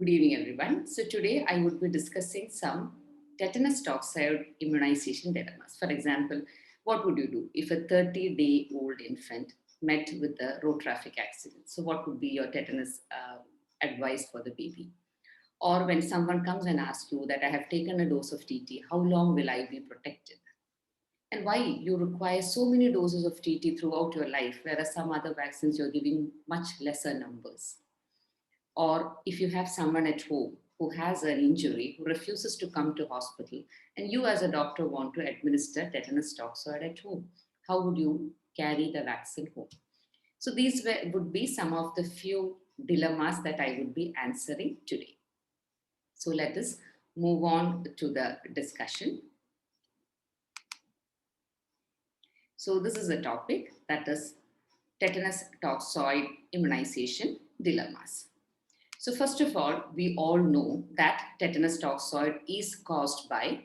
Good evening, everyone. So today I would be discussing some tetanus toxoid immunization dilemmas. For example, what would you do if a 30-day-old infant met with a road traffic accident? So what would be your tetanus advice for the baby? Or when someone comes and asks you that I have taken a dose of TT, how long will I be protected? And why you require so many doses of TT throughout your life, whereas some other vaccines you're giving much lesser numbers? Or if you have someone at home who has an injury, who refuses to come to hospital, and you as a doctor want to administer tetanus toxoid at home, how would you carry the vaccine home? So these would be some of the few dilemmas that I would be answering today. So let us move on to the discussion. So this is a topic, that is tetanus toxoid immunization dilemmas. So first of all, we all know that tetanus toxoid is caused by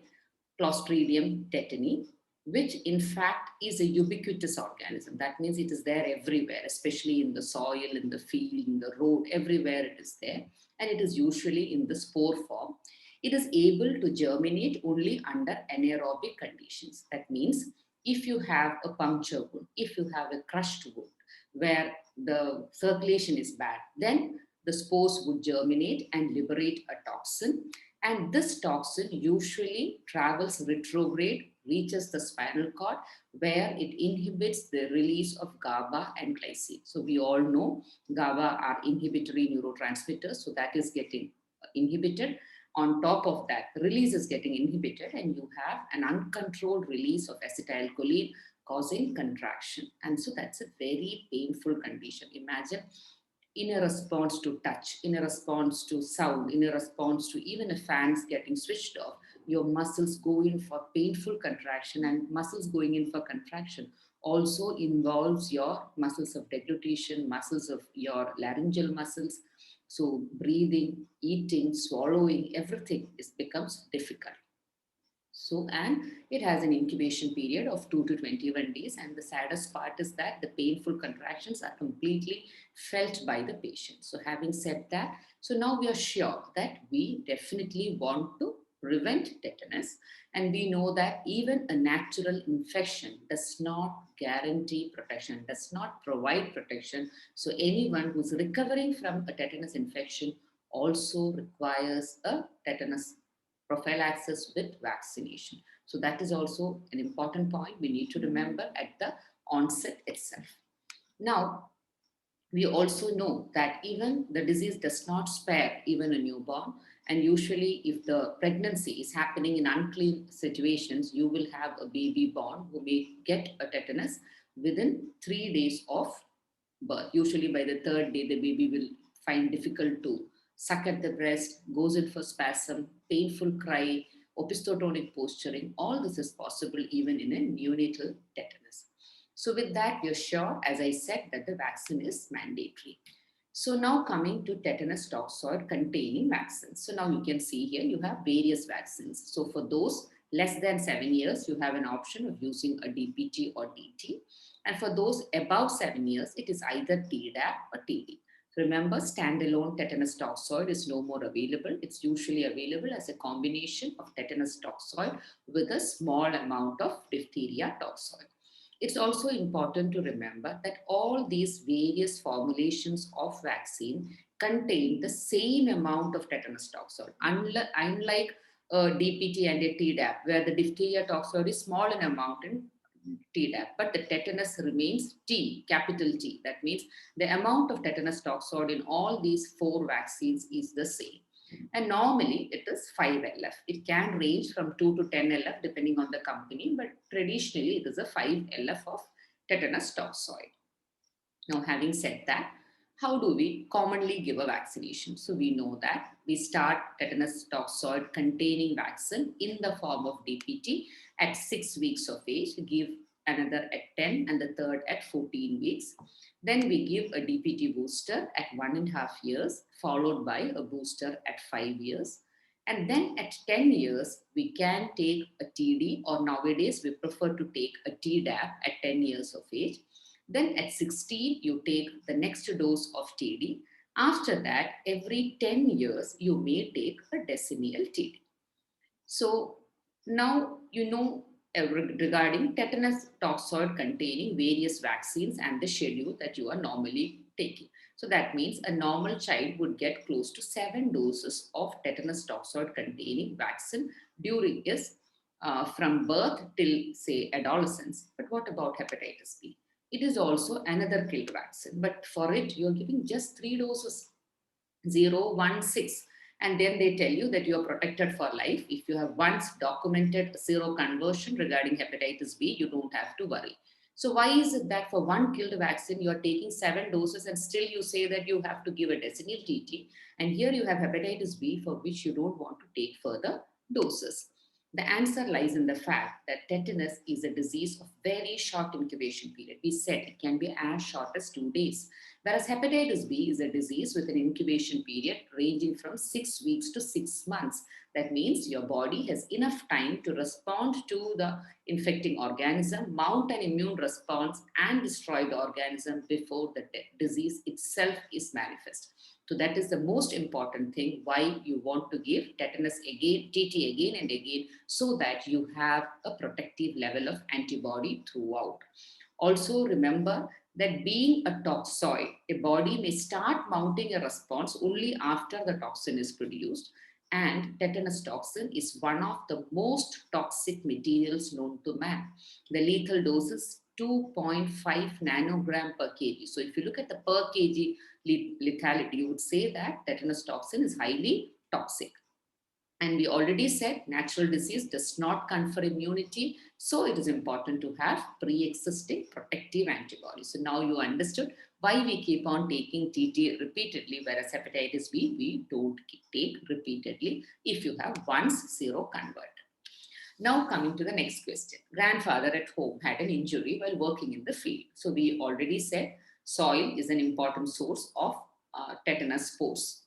Clostridium tetani, which in fact is a ubiquitous organism. That means it is there everywhere, especially in the soil, in the field, in the road, everywhere it is there. And it is usually in the spore form. It is able to germinate only under anaerobic conditions. That means if you have a puncture wound, if you have a crushed wound, where the circulation is bad, then the spores would germinate and liberate a toxin. And this toxin usually travels retrograde, reaches the spinal cord, where it inhibits the release of GABA and glycine. So we all know GABA are inhibitory neurotransmitters, so that is getting inhibited. On top of that, release is getting inhibited, and you have an uncontrolled release of acetylcholine causing contraction. And so that's a very painful condition. Imagine, in a response to touch, in a response to sound, in a response to even a fan's getting switched off, your muscles go in for painful contraction, and muscles going in for contraction also involves your muscles of deglutition, muscles of your laryngeal muscles. So breathing, eating, swallowing, everything becomes difficult. So, and it has an incubation period of 2 to 21 days. And the saddest part is that the painful contractions are completely felt by the patient. So, having said that, so now we are sure that we definitely want to prevent tetanus. And we know that even a natural infection does not guarantee protection, does not provide protection. So, anyone who's recovering from a tetanus infection also requires a tetanus prophylaxis with vaccination. So that is also an important point we need to remember at the onset itself. Now, we also know that even the disease does not spare even a newborn. And usually, if the pregnancy is happening in unclean situations, you will have a baby born who may get a tetanus within 3 days of birth. Usually, by the third day, the baby will find difficult to suck at the breast, goes in for spasm, painful cry, opistotonic posturing. All this is possible even in a neonatal tetanus. So with that, we are sure, as I said, that the vaccine is mandatory. So now coming to tetanus toxoid containing vaccines. So now you can see here, you have various vaccines. So for those less than 7 years, you have an option of using a DPT or DT. And for those above 7 years, it is either Tdap or Td. Remember, standalone tetanus toxoid is no more available. It's usually available as a combination of tetanus toxoid with a small amount of diphtheria toxoid. It's also important to remember that all these various formulations of vaccine contain the same amount of tetanus toxoid. Unlike a DPT and a Tdap, where the diphtheria toxoid is small in amount in Tdap, but the tetanus remains T, capital T. That means the amount of tetanus toxoid in all these 4 vaccines is the same. And normally it is 5 LF. It can range from 2 to 10 LF depending on the company, but traditionally it is a 5 LF of tetanus toxoid. Now, having said that, how do we commonly give a vaccination? So we know that we start tetanus toxoid containing vaccine in the form of DPT at 6 weeks of age, give another at 10 and the third at 14 weeks. Then we give a DPT booster at 1.5 years, followed by a booster at 5 years. And then at 10 years, we can take a TD, or nowadays we prefer to take a Tdap at 10 years of age. Then at 16, you take the next dose of TD. After that, every 10 years, you may take a decennial TD. So now you know regarding tetanus toxoid containing various vaccines and the schedule that you are normally taking. So that means a normal child would get close to 7 doses of tetanus toxoid containing vaccine during his from birth till say adolescence. But what about hepatitis B? It is also another killed vaccine, but for it you're giving just 3 doses, 0, 1, 6. And then they tell you that you are protected for life. If you have once documented zero conversion regarding hepatitis B, you don't have to worry. So why is it that for one killed vaccine, you are taking 7 doses and still you say that you have to give a decennial TT? And here you have hepatitis B for which you don't want to take further doses. The answer lies in the fact that tetanus is a disease of very short incubation period. We said it can be as short as 2 days. Whereas hepatitis B is a disease with an incubation period ranging from 6 weeks to 6 months. That means your body has enough time to respond to the infecting organism, mount an immune response, and destroy the organism before the disease itself is manifest. So that is the most important thing why you want to give tetanus again, TT again and again, so that you have a protective level of antibody throughout. Also remember that being a toxoid, a body may start mounting a response only after the toxin is produced. And tetanus toxin is one of the most toxic materials known to man. The lethal dose is 2.5 nanogram per kg. So if you look at the per kg lethality, you would say that tetanus toxin is highly toxic. And we already said natural disease does not confer immunity. So it is important to have pre-existing protective antibodies. So now you understood why we keep on taking TT repeatedly, whereas hepatitis B, we don't take repeatedly if you have once zero convert. Now coming to the next question. Grandfather at home had an injury while working in the field. So we already said soil is an important source of tetanus spores.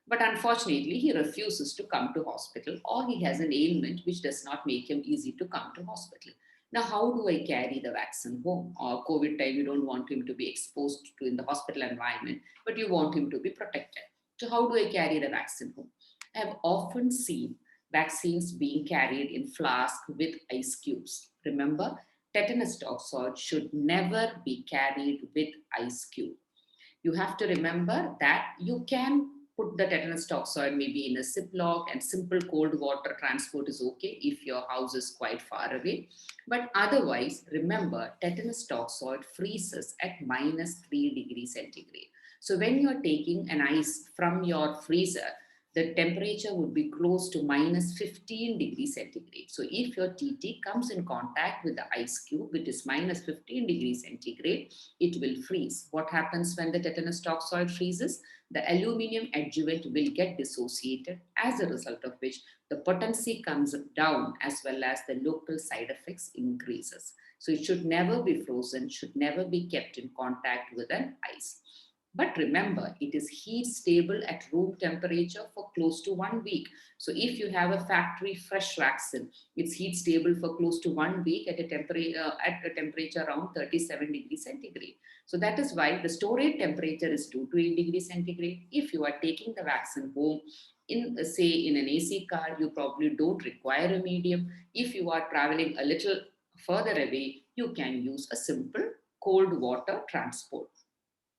But unfortunately, he refuses to come to hospital or he has an ailment which does not make him easy to come to hospital. Now, how do I carry the vaccine home? Or COVID time, you don't want him to be exposed to in the hospital environment, but you want him to be protected. So how do I carry the vaccine home? I have often seen vaccines being carried in flask with ice cubes. Remember, tetanus toxoid should never be carried with ice cube. You have to remember that you can put the tetanus toxoid maybe in a ziploc and simple cold water transport is okay if your house is quite far away. But otherwise, remember tetanus toxoid freezes at -3 degrees centigrade. So when you're taking an ice from your freezer, the temperature would be close to -15 degrees centigrade. So if your TT comes in contact with the ice cube, which is -15 degrees centigrade, it will freeze. What happens when the tetanus toxoid freezes? The aluminum adjuvant will get dissociated, as a result of which the potency comes down as well as the local side effects increases. So it should never be frozen, should never be kept in contact with an ice. But remember, it is heat stable at room temperature for close to 1 week. So if you have a factory fresh vaccine, it's heat stable for close to 1 week at a temperature around 37 degrees centigrade. So that is why the storage temperature is 2 to 8 degrees centigrade. If you are taking the vaccine home, in say in an AC car, you probably don't require a medium. If you are traveling a little further away, you can use a simple cold water transport.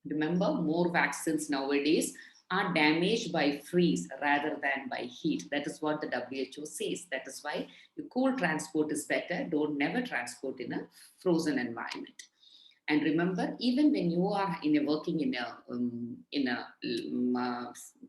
Remember, more vaccines nowadays are damaged by freeze rather than by heat. That is what the WHO says. That is why the cool transport is better. Don't never transport in a frozen environment. And remember, even when you are working in a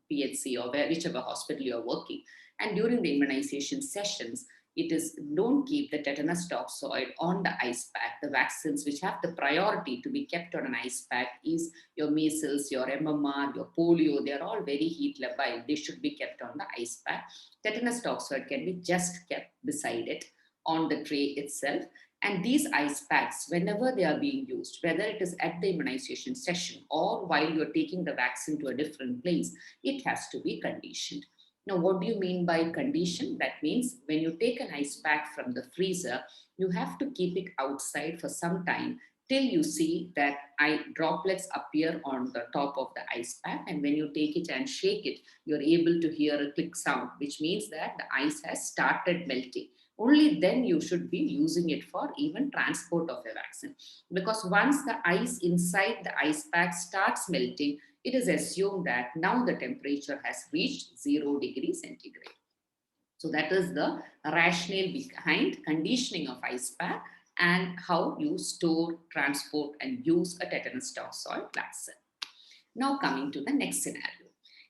PHC or whichever hospital you are working, and during the immunization sessions, it is don't keep the tetanus toxoid on the ice pack. The vaccines which have the priority to be kept on an ice pack is your measles, your MMR, your polio. They are all very heat labile. They should be kept on the ice pack. Tetanus toxoid can be just kept beside it on the tray itself. And these ice packs, whenever they are being used, whether it is at the immunization session or while you're taking the vaccine to a different place, it has to be conditioned. Now, what do you mean by condition? That means when you take an ice pack from the freezer, you have to keep it outside for some time till you see that droplets appear on the top of the ice pack. And when you take it and shake it, you're able to hear a click sound, which means that the ice has started melting. Only then you should be using it for even transport of a vaccine. Because once the ice inside the ice pack starts melting, it is assumed that now the temperature has reached 0 degrees centigrade. So that is the rationale behind conditioning of ice pack and how you store, transport, and use a tetanus toxoid vaccine. Now coming to the next scenario.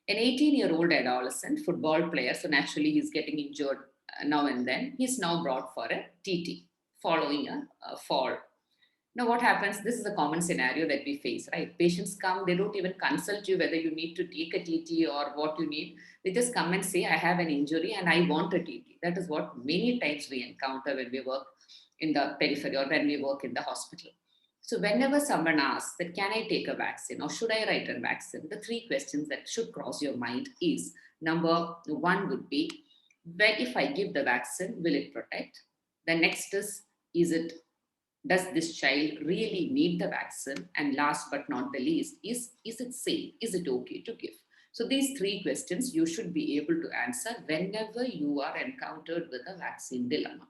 An 18-year-old adolescent football player, so naturally he's getting injured now and then, he's now brought for a TT following a fall. Now, what happens? This is a common scenario that we face, right? Patients come, they don't even consult you whether you need to take a TT or what you need. They just come and say, I have an injury and I want a TT. That is what many times we encounter when we work in the periphery or when we work in the hospital. So, whenever someone asks that, can I take a vaccine or should I write a vaccine? The three questions that should cross your mind is number one would be, if I give the vaccine, will it protect? The next is it does this child really need the vaccine? And last but not the least, is it safe? Is it okay to give? So these three questions you should be able to answer whenever you are encountered with a vaccine dilemma.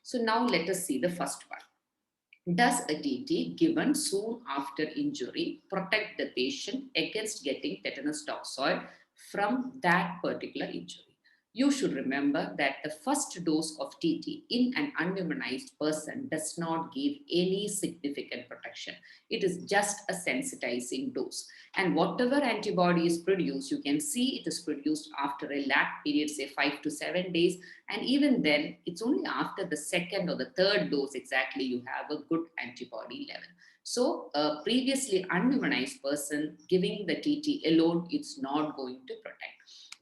So now let us see the first one. Does a TT given soon after injury protect the patient against getting tetanus toxoid from that particular injury? You should remember that the first dose of TT in an unimmunized person does not give any significant protection. It is just a sensitizing dose. And whatever antibody is produced, you can see it is produced after a lag period, say 5 to 7 days. And even then, it's only after the second or the third dose exactly you have a good antibody level. So a previously unimmunized person giving the TT alone, it's not going to protect.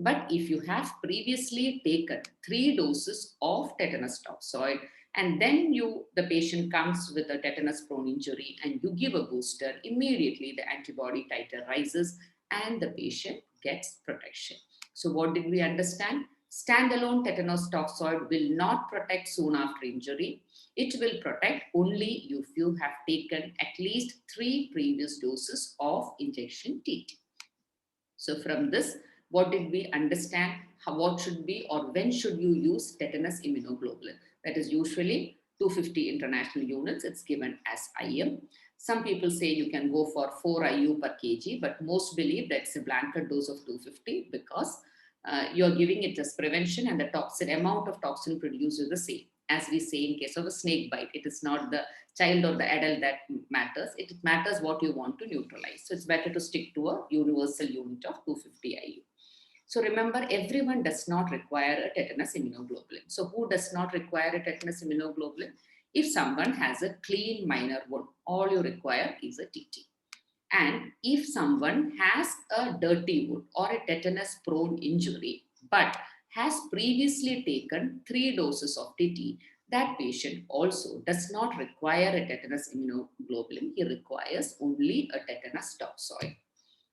But if you have previously taken 3 doses of tetanus toxoid and then the patient comes with a tetanus prone injury and you give a booster, immediately the antibody titer rises and the patient gets protection. So what did we understand? Standalone tetanus toxoid will not protect soon after injury. It will protect only if you have taken at least 3 previous doses of injection TT. So from this, what did we understand? What should be or when should you use tetanus immunoglobulin? That is usually 250 international units. It's given as IM. Some people say you can go for 4 IU per kg, but most believe that it's a blanket dose of 250 because you're giving it as prevention and the toxin amount of toxin produced is the same. As we say in case of a snake bite, it is not the child or the adult that matters. It matters what you want to neutralize. So it's better to stick to a universal unit of 250 IU. So remember, everyone does not require a tetanus immunoglobulin. So who does not require a tetanus immunoglobulin? If someone has a clean minor wound, all you require is a TT. And if someone has a dirty wound or a tetanus prone injury, but has previously taken 3 doses of TT, that patient also does not require a tetanus immunoglobulin. He requires only a tetanus toxoid.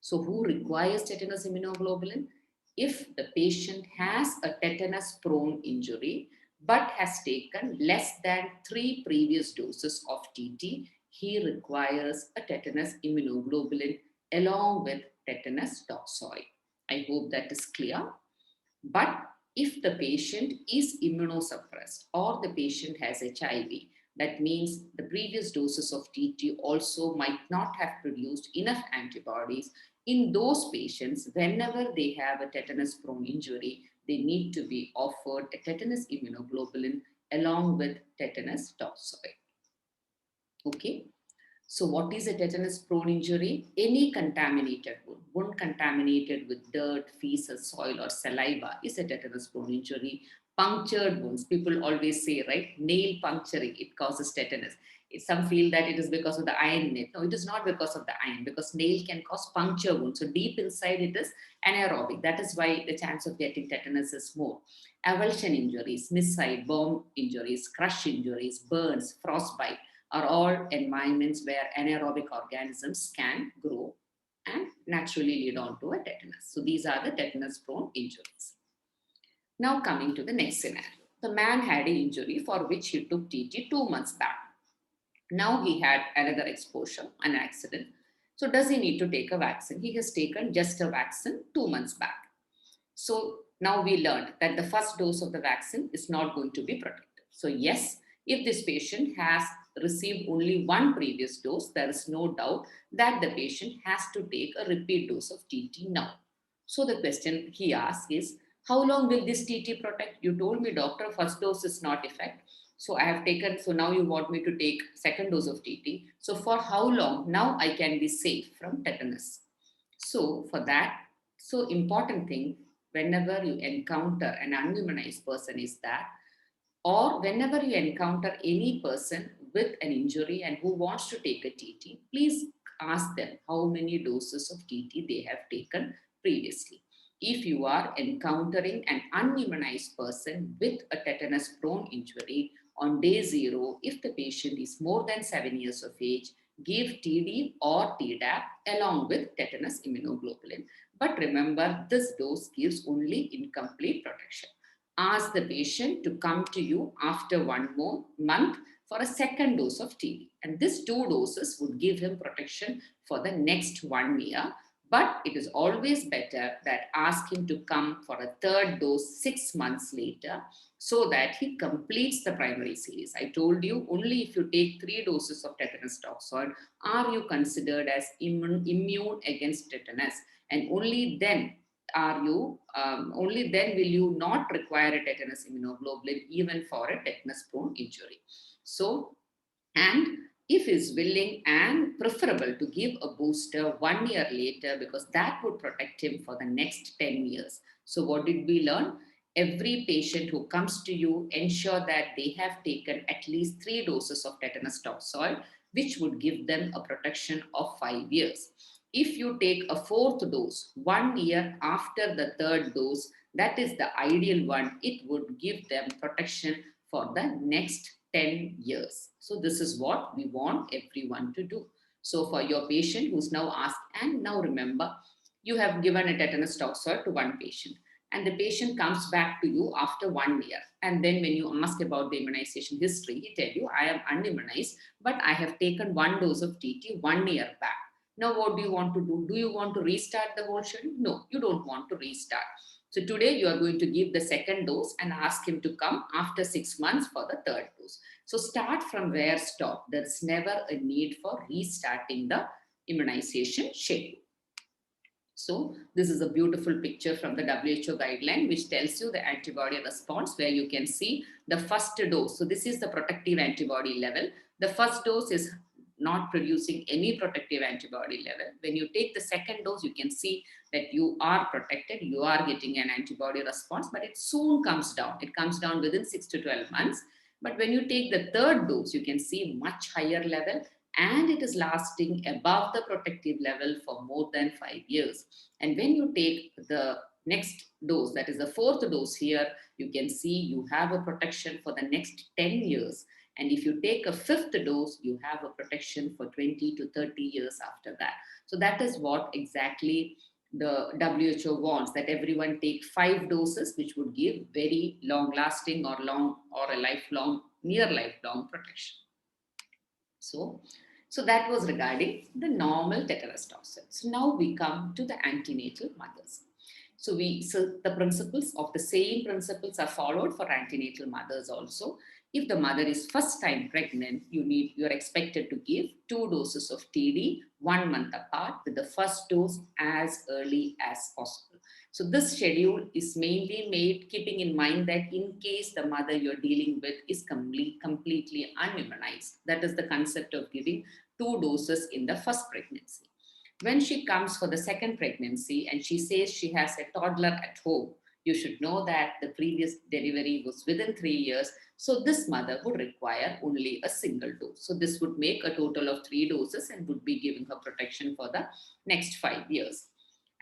So who requires tetanus immunoglobulin? If the patient has a tetanus prone injury but has taken less than 3 previous doses of TT, he requires a tetanus immunoglobulin along with tetanus toxoid. I hope that is clear. But if the patient is immunosuppressed or the patient has HIV, that means the previous doses of TT also might not have produced enough antibodies. In those patients, whenever they have a tetanus prone injury, they need to be offered a tetanus immunoglobulin along with tetanus toxoid. Okay. So what is a tetanus prone injury? Any contaminated wound contaminated with dirt, feces, soil or saliva is a tetanus prone injury. Punctured wounds, people always say, right, nail puncturing, it causes tetanus. Some feel that it is because of the iron in it. No, it is not because of the iron, because nail can cause puncture wounds. So deep inside it is anaerobic. That is why the chance of getting tetanus is more. Avulsion injuries, missile, bomb injuries, crush injuries, burns, frostbite are all environments where anaerobic organisms can grow and naturally lead on to a tetanus. So these are the tetanus prone injuries. Now coming to the next scenario. The man had an injury for which he took TT 2 months back. Now he had another exposure, an accident. So does he need to take a vaccine? He has taken just a vaccine 2 months back. So now we learned that the first dose of the vaccine is not going to be protective. So yes, if this patient has received only one previous dose, there is no doubt that the patient has to take a repeat dose of TT now. So the question he asks is, how long will this TT protect? You told me, doctor, first dose is not effect. So I have taken, so now you want me to take second dose of TT. So for how long now I can be safe from tetanus? So for that, so important thing whenever you encounter an unimmunized person is that, or whenever you encounter any person with an injury and who wants to take a TT, please ask them how many doses of TT they have taken previously. If you are encountering an unimmunized person with a tetanus prone injury on day zero, if the patient is more than 7 years of age, give TD or Tdap along with tetanus immunoglobulin. But remember, this dose gives only incomplete protection. Ask the patient to come to you after one more month for a second dose of TB. And this two doses would give him protection for the next 1 year. But it is always better that ask him to come for a third dose 6 months later so that he completes the primary series. I told you only if you take 3 doses of tetanus toxoid are you considered as immune against tetanus, and only then will you not require a tetanus immunoglobulin even for a tetanus prone injury. So, and if is willing and preferable to give a booster 1 year later, because that would protect him for the next 10 years. So what did we learn? Every patient who comes to you, ensure that they have taken at least 3 doses of tetanus toxoid, which would give them a protection of 5 years. If you take a fourth dose 1 year after the third dose, that is the ideal one. It would give them protection for the next 10 years. So this is what we want everyone to do. So for your patient who's now asked, and now remember, you have given a tetanus toxoid to one patient, and the patient comes back to you after 1 year. And then when you ask about the immunization history, he tell you, I am unimmunized, but I have taken one dose of TT 1 year back. Now, what do you want to do? Do you want to restart the whole schedule? No, you don't want to restart. So today you are going to give the second dose and ask him to come after 6 months for the third dose. So start from where stop. There's never a need for restarting the immunization schedule. So this is a beautiful picture from the WHO guideline, which tells you the antibody response, where you can see the first dose. So this is the protective antibody level. The first dose is not producing any protective antibody level. When you take the second dose, you can see that you are protected, you are getting an antibody response, but it soon comes down. It comes down within 6 to 12 months. But when you take the third dose, you can see much higher level, and it is lasting above the protective level for more than 5 years. And when you take the next dose, that is the fourth dose here, you can see you have a protection for the next 10 years. And if you take a fifth dose, you have a protection for 20 to 30 years after that. So that is what exactly the WHO wants, that everyone take 5 doses, which would give very long lasting or a lifelong, near lifelong protection. So that was regarding the normal tetanus toxoid. So now we come to the antenatal mothers. So the principles of the same principles are followed for antenatal mothers also. If the mother is first time pregnant, you're expected to give 2 doses of TD 1 month apart, with the first dose as early as possible. So this schedule is mainly made keeping in mind that in case the mother you're dealing with is completely unimmunized. That is the concept of giving 2 doses in the first pregnancy. When she comes for the second pregnancy and she says she has a toddler at home, you should know that the previous delivery was within 3 years. So this mother would require only a single dose. So this would make a total of 3 doses and would be giving her protection for the next 5 years.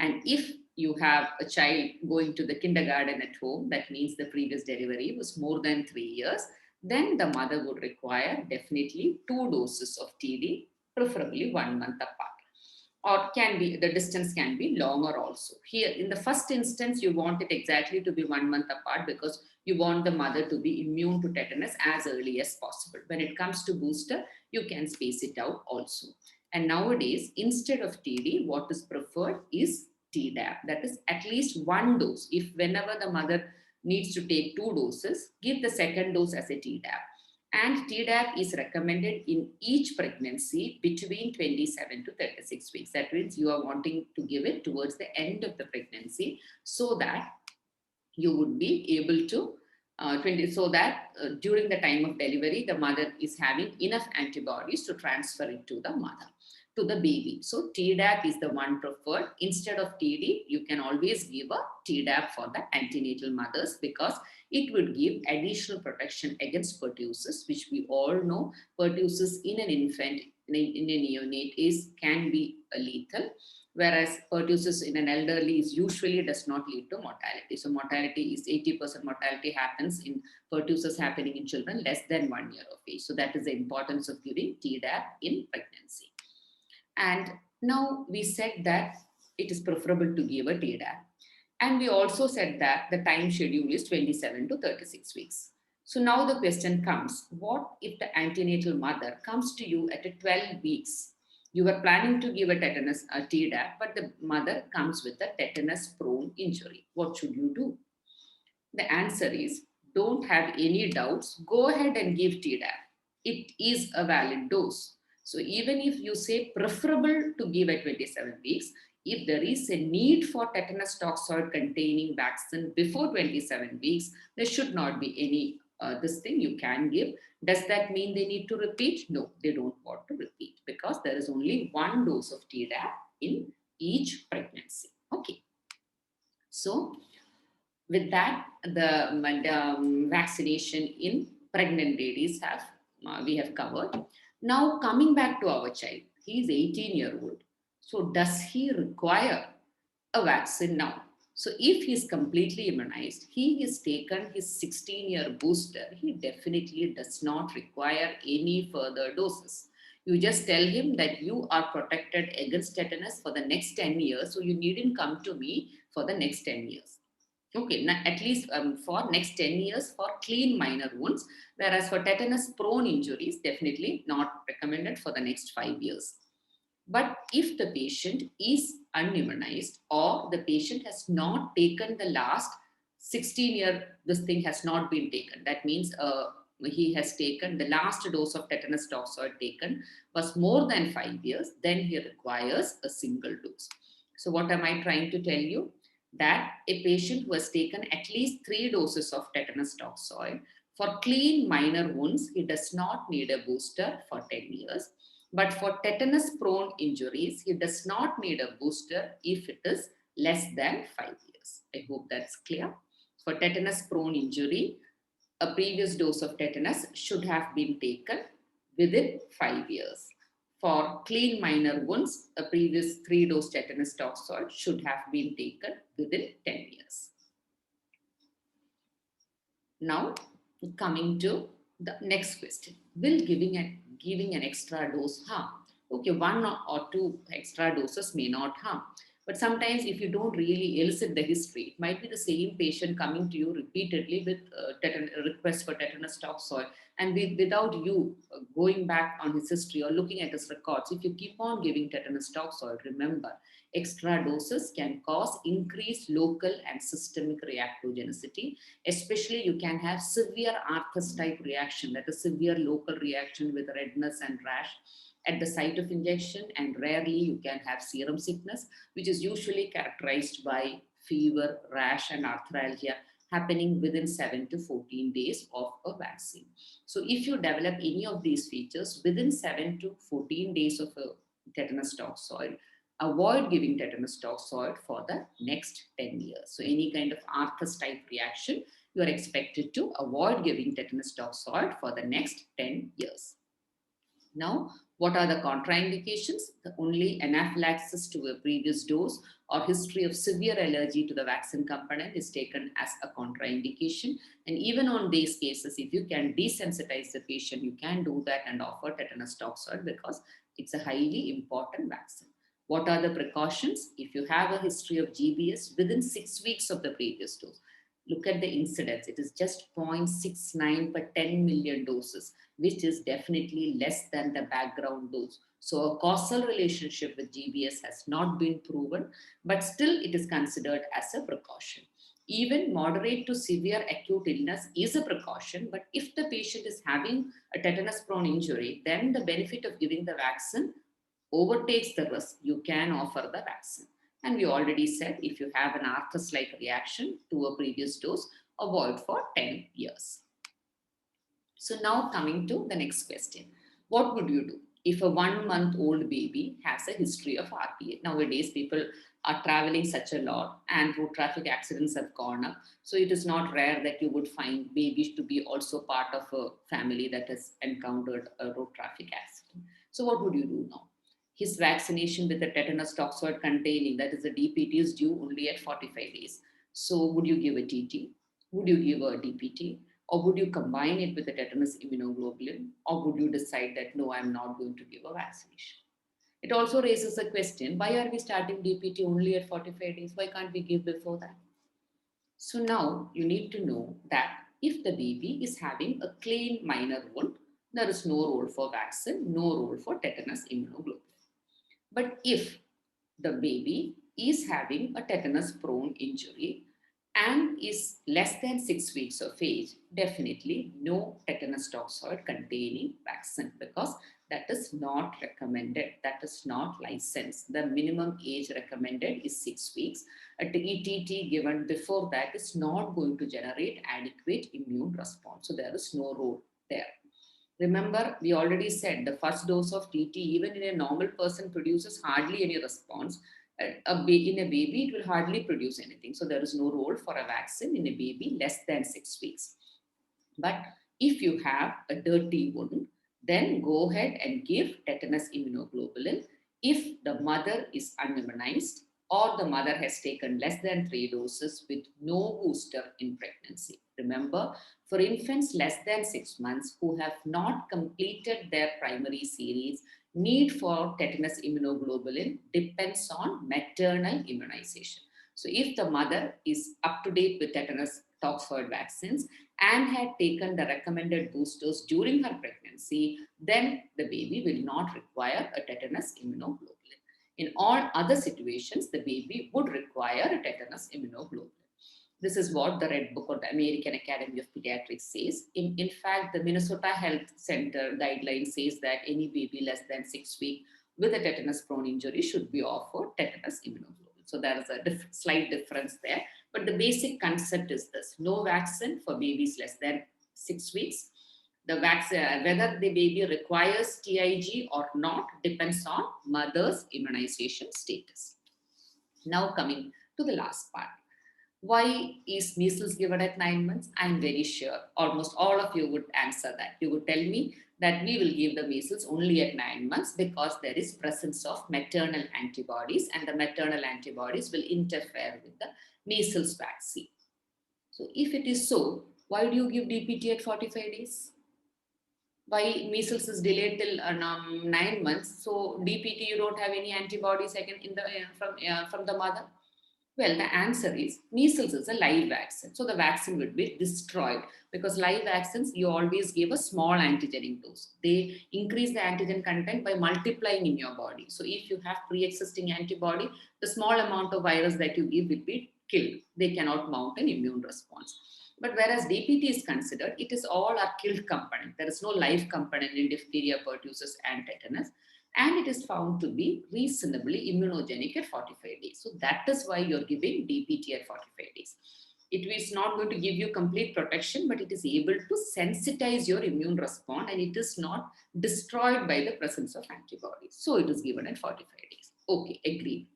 And if you have a child going to the kindergarten at home, that means the previous delivery was more than 3 years, then the mother would require definitely 2 doses of TD, preferably 1 month apart. or can be, the distance can be longer also. Here, in the first instance, you want it exactly to be 1 month apart because you want the mother to be immune to tetanus as early as possible. When it comes to booster, you can space it out also. And nowadays, instead of TD, what is preferred is Tdap. That is at least one dose. If whenever the mother needs to take 2 doses, give the second dose as a Tdap. And Tdap is recommended in each pregnancy between 27 to 36 weeks. That means you are wanting to give it towards the end of the pregnancy so that you would be able to so that during the time of delivery, the mother is having enough antibodies to transfer it to the mother, to the baby. So Tdap is the one preferred. Instead of TD, you can always give a Tdap for the antenatal mothers because it would give additional protection against pertussis, which we all know pertussis in an infant, in a neonate can be lethal, whereas pertussis in an elderly is usually does not lead to mortality. So mortality is 80% mortality happens in pertussis happening in children less than 1 year of age. So that is the importance of giving Tdap in pregnancy. And now we said that it is preferable to give a Tdap. And we also said that the time schedule is 27 to 36 weeks. So now the question comes, what if the antenatal mother comes to you at 12 weeks? You were planning to give a tetanus a Tdap, but the mother comes with a tetanus prone injury. What should you do? The answer is, don't have any doubts. Go ahead and give Tdap. It is a valid dose. So even if you say preferable to give at 27 weeks, if there is a need for tetanus toxoid containing vaccine before 27 weeks, there should not be any this thing you can give. Does that mean they need to repeat? No, they don't want to repeat because there is only one dose of Tdap in each pregnancy. Okay. So with that, the vaccination in pregnant ladies we have covered. Now coming back to our child, he is 18-year-old. So does he require a vaccine now? So if he is completely immunized, he has taken his 16-year booster, he definitely does not require any further doses. You just tell him that you are protected against tetanus for the next 10 years, so you needn't come to me for the next 10 years. Okay, at least for next 10 years for clean minor wounds, whereas for tetanus prone injuries, definitely not recommended for the next 5 years. But if the patient is unimmunized or the patient has not taken the last 16-year, this thing has not been taken. That means he has taken the last dose of tetanus toxoid taken was more than 5 years, then he requires a single dose. So what am I trying to tell you? That a patient who has taken at least 3 doses of tetanus toxoid for clean minor wounds, he does not need a booster for 10 years. But for tetanus prone injuries, he does not need a booster if it is less than 5 years. I hope that's clear. For tetanus prone injury, a previous dose of tetanus should have been taken within 5 years. For clean minor wounds, a previous 3-dose tetanus toxoid should have been taken within 10 years. Now, coming to the next question. Will giving an extra dose harm? Okay, 1 or 2 extra doses may not harm. But sometimes if you don't really elicit the history, it might be the same patient coming to you repeatedly with a request for tetanus toxoid. And without you going back on his history or looking at his records, if you keep on giving tetanus toxoid, remember, extra doses can cause increased local and systemic reactogenicity. Especially you can have severe arthus type reaction, that is severe local reaction with redness and rash at the site of injection, and rarely you can have serum sickness, which is usually characterized by fever, rash, and arthralgia happening within 7 to 14 days of a vaccine. So if you develop any of these features within 7 to 14 days of a tetanus toxoid, avoid giving tetanus toxoid for the next 10 years. So any kind of arthus type reaction, you are expected to avoid giving tetanus toxoid for the next 10 years. Now, what are the contraindications? The only anaphylaxis to a previous dose or history of severe allergy to the vaccine component is taken as a contraindication. And even on these cases, if you can desensitize the patient, you can do that and offer tetanus toxoid because it's a highly important vaccine. What are the precautions? If you have a history of GBS within 6 weeks of the previous dose, look at the incidence. It is just 0.69 per 10 million doses, which is definitely less than the background dose. So a causal relationship with GBS has not been proven, but still it is considered as a precaution. Even moderate to severe acute illness is a precaution, but if the patient is having a tetanus prone injury, then the benefit of giving the vaccine overtakes the risk. You can offer the vaccine. And we already said if you have an arthus like reaction to a previous dose, avoid for 10 years. So now coming to the next question. What would you do if a 1 month old baby has a history of RPA? Nowadays, people are traveling such a lot and road traffic accidents have gone up. So it is not rare that you would find babies to be also part of a family that has encountered a road traffic accident. So what would you do now? His vaccination with the tetanus toxoid containing, that is the DPT, is due only at 45 days. So would you give a TT? Would you give a DPT? Or would you combine it with a tetanus immunoglobulin? Or would you decide that, no, I'm not going to give a vaccination? It also raises a question, why are we starting DPT only at 45 days? Why can't we give before that? So now you need to know that if the baby is having a clean minor wound, there is no role for vaccine, no role for tetanus immunoglobulin. But if the baby is having a tetanus prone injury and is less than 6 weeks of age, definitely no tetanus toxoid containing vaccine, because that is not recommended, that is not licensed. The minimum age recommended is 6 weeks. A TETT given before that is not going to generate adequate immune response. So there is no role there. Remember, we already said the first dose of TT, even in a normal person, produces hardly any response. In a baby, it will hardly produce anything. So there is no role for a vaccine in a baby less than 6 weeks. But if you have a dirty wound, then go ahead and give tetanus immunoglobulin if the mother is unimmunized or the mother has taken less than 3 doses with no booster in pregnancy. Remember, for infants less than 6 months who have not completed their primary series, need for tetanus immunoglobulin depends on maternal immunization. So if the mother is up to date with tetanus toxoid vaccines and had taken the recommended boosters during her pregnancy, then the baby will not require a tetanus immunoglobulin. In all other situations, the baby would require a tetanus immunoglobulin. This is what the Red Book or the American Academy of Pediatrics says. In fact, the Minnesota Health Center guideline says that any baby less than 6 weeks with a tetanus prone injury should be offered tetanus immunoglobulin. So there is a slight difference there. But the basic concept is this: no vaccine for babies less than 6 weeks. The vaccine, whether the baby requires TIG or not, depends on mother's immunization status. Now coming to the last part. Why is measles given at 9 months? I'm very sure almost all of you would answer that. You would tell me that we will give the measles only at 9 months because there is presence of maternal antibodies and the maternal antibodies will interfere with the measles vaccine. So if it is so, why do you give DPT at 45 days? Why measles is delayed till 9 months? So DPT, you don't have any antibodies again in the from the mother. Well, the answer is measles is a live vaccine. So the vaccine would be destroyed because live vaccines, you always give a small antigenic dose. They increase the antigen content by multiplying in your body. So if you have pre-existing antibody, the small amount of virus that you give will be killed. They cannot mount an immune response. But whereas DPT is considered, it is all a killed component. There is no live component in diphtheria, pertussis, and tetanus. And it is found to be reasonably immunogenic at 45 days. So that is why you're giving DPT at 45 days. It is not going to give you complete protection, but it is able to sensitize your immune response and it is not destroyed by the presence of antibodies. So it is given at 45 days. Okay, agreed.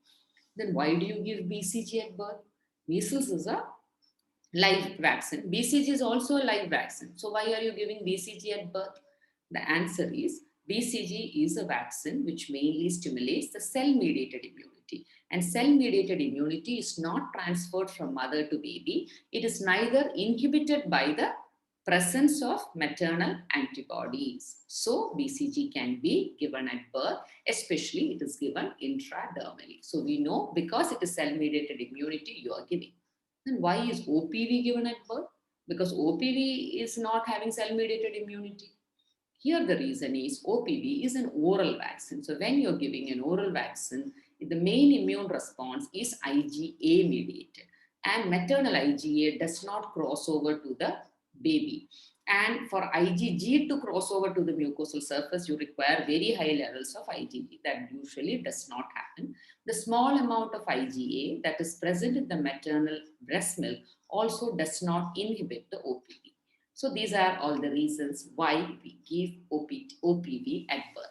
Then why do you give BCG at birth? Measles is a live vaccine. BCG is also a live vaccine. So why are you giving BCG at birth? The answer is BCG is a vaccine which mainly stimulates the cell-mediated immunity. And cell-mediated immunity is not transferred from mother to baby. It is neither inhibited by the presence of maternal antibodies. So BCG can be given at birth, especially it is given intradermally. So we know because it is cell-mediated immunity you are giving. Then why is OPV given at birth? Because OPV is not having cell-mediated immunity. Here the reason is OPV is an oral vaccine. So when you're giving an oral vaccine, the main immune response is IgA mediated. And maternal IgA does not cross over to the baby. And for IgG to cross over to the mucosal surface, you require very high levels of IgG. That usually does not happen. The small amount of IgA that is present in the maternal breast milk also does not inhibit the OPV. So these are all the reasons why we give OPV at birth.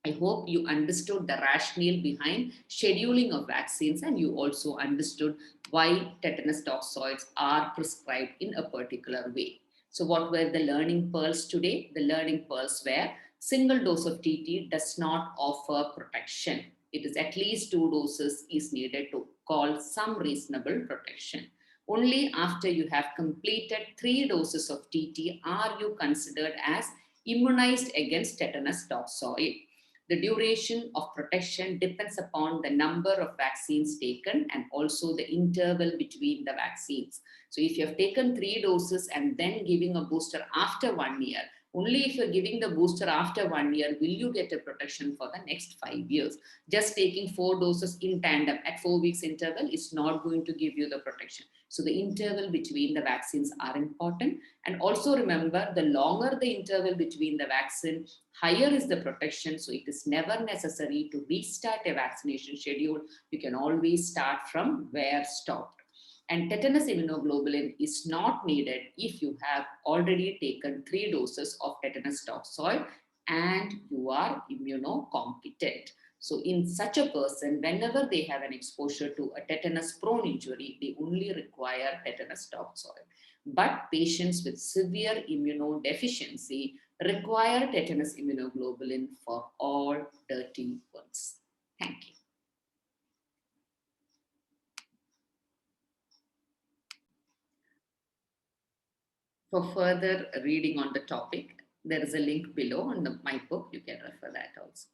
I hope you understood the rationale behind scheduling of vaccines and you also understood why tetanus toxoids are prescribed in a particular way. So what were the learning pearls today? The learning pearls were single dose of TT does not offer protection. It is at least 2 doses is needed to call some reasonable protection. Only after you have completed 3 doses of TT are you considered as immunized against tetanus toxoid. The duration of protection depends upon the number of vaccines taken and also the interval between the vaccines. So if you have taken 3 doses and then giving a booster after 1 year, only if you're giving the booster after 1 year will you get a protection for the next 5 years. Just taking 4 doses in tandem at 4 weeks interval is not going to give you the protection. So the interval between the vaccines are important. And also remember, the longer the interval between the vaccine, higher is the protection. So it is never necessary to restart a vaccination schedule. You can always start from where stopped. And tetanus immunoglobulin is not needed if you have already taken 3 doses of tetanus toxoid and you are immunocompetent. So in such a person, whenever they have an exposure to a tetanus prone injury, they only require tetanus toxoid. But patients with severe immunodeficiency require tetanus immunoglobulin for all dirty wounds. Thank you. For further reading on the topic, there is a link below on my book. You can refer that also.